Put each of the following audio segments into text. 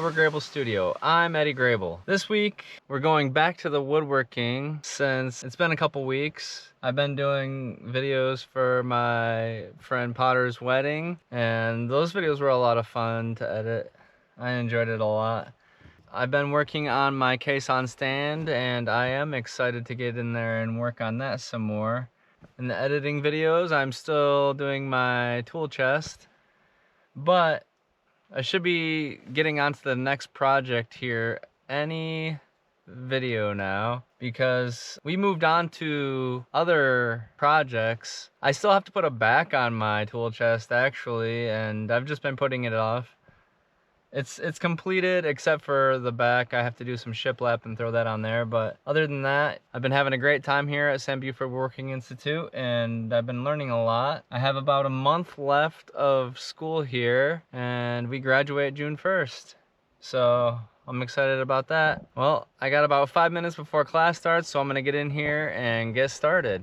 Edward Grable Studio. I'm Eddie Grable. This week, we're going back to the woodworking since it's been a couple weeks. I've been doing videos for my friend Potter's wedding, and those videos were a lot of fun to edit. I enjoyed it a lot. I've been working on my case on stand, and I am excited to get in there and work on that some more. In the editing videos, I'm still doing my tool chest, but I should be getting onto the next project here any video now because we moved on to other projects. I still have to put a back on my tool chest actually, and I've just been putting it off. It's completed except for the back. I have to do some shiplap and throw that on there, but other than that, I've been having a great time here at Beauford Woodworking Institute, and I've been learning a lot. I have about a month left of school here, and we graduate June 1st. So I'm excited about that. Well, I got about 5 minutes before class starts, so I'm gonna get in here and get started.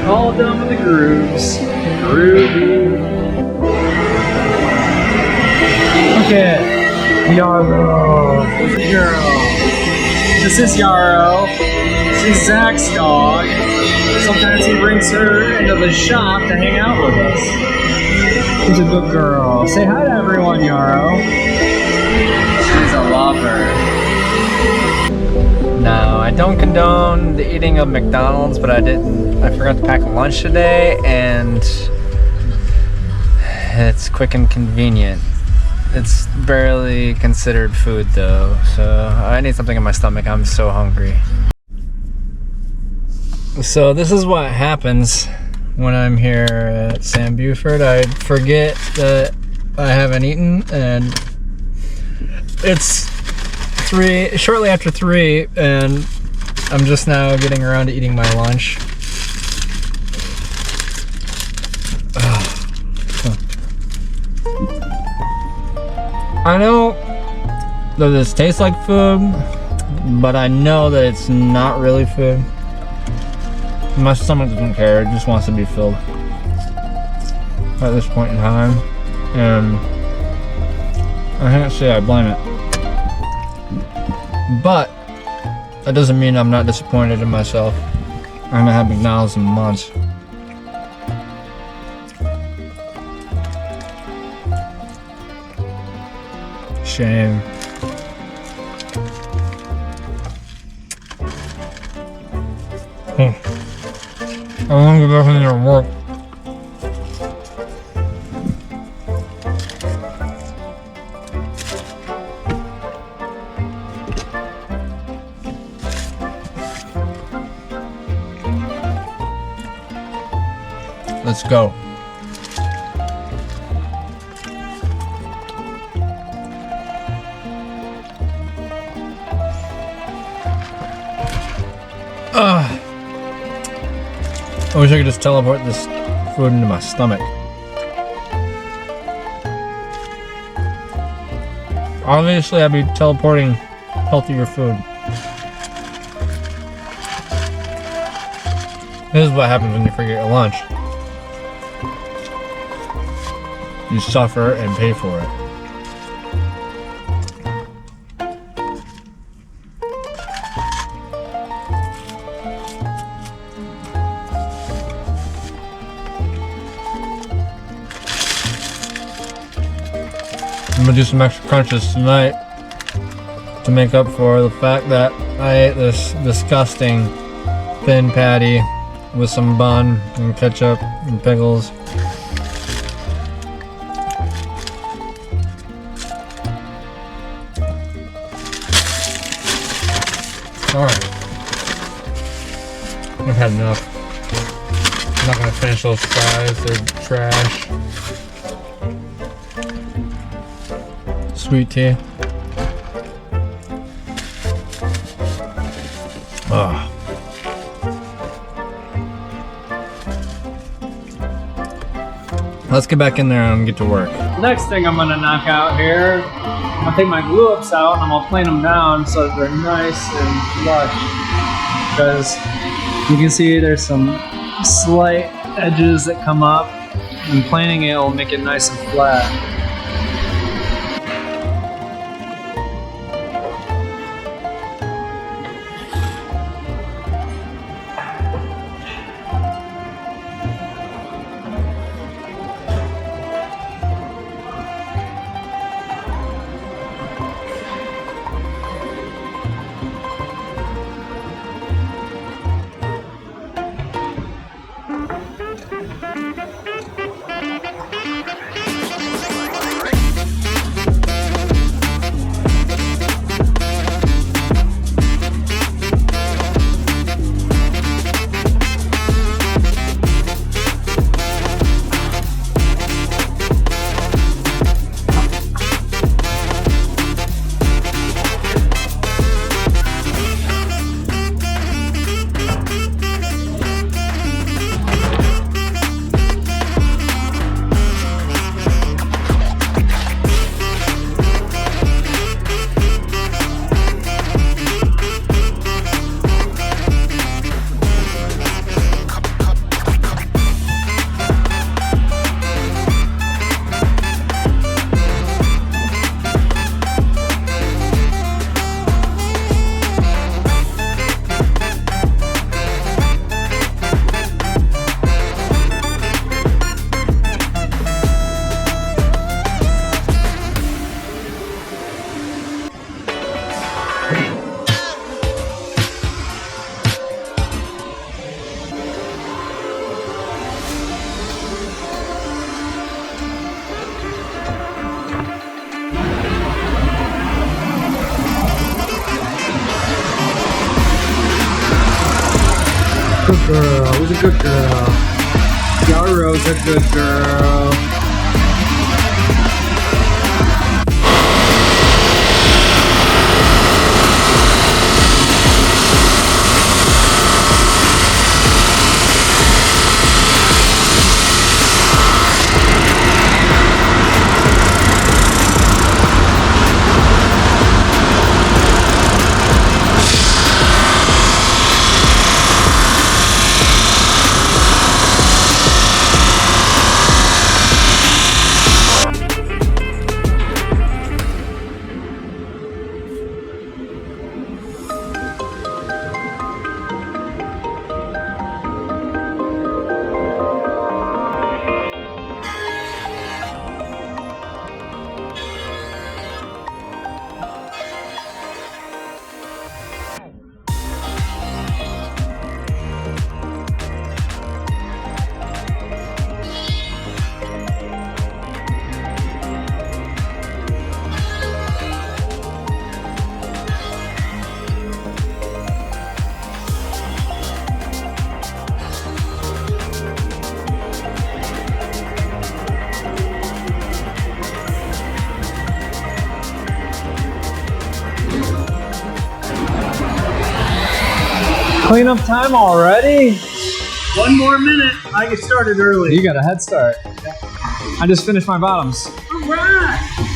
All done with the grooves. Groovy. Okay. Yarrow. This is Yarrow. She's Zack's dog. Sometimes he brings her into the shop to hang out with us. She's a good girl. Say hi to everyone, Yarrow. She's a lover. No, I don't condone the eating of McDonald's, but I forgot to pack lunch today, and it's quick and convenient. It's barely considered food though, so I need something in my stomach. I'm so hungry. So this is what happens when I'm here at Beauford. I forget that I haven't eaten, and it's shortly after 3, and I'm just now getting around to eating my lunch. I know that this tastes like food, but I know that it's not really food. My stomach doesn't care, it just wants to be filled at this point in time, and I can't say I blame it. But that doesn't mean I'm not disappointed in myself. I haven't had McDonald's in months. Shame. I want to go back in there and work. Let's go. I wish I could just teleport this food into my stomach. Obviously, I'd be teleporting healthier food. This is what happens when you forget your lunch. You suffer and pay for it. I'm gonna do some extra crunches tonight to make up for the fact that I ate this disgusting thin patty with some bun and ketchup and pickles. Alright. I've had enough. I'm not gonna finish those fries, they're trash. Sweet tea. Ah. Let's get back in there and get to work. Next thing I'm gonna knock out here, I'll take my glue ups out and I'm gonna plane them down so that they're nice and flush. Because you can see there's some slight edges that come up, and planing it will make it nice and flat. Good girl, who's a good girl? Yarrow's a good girl. Cleanup time already? One more minute. I get started early. You got a head start. I just finished my bottoms. All right.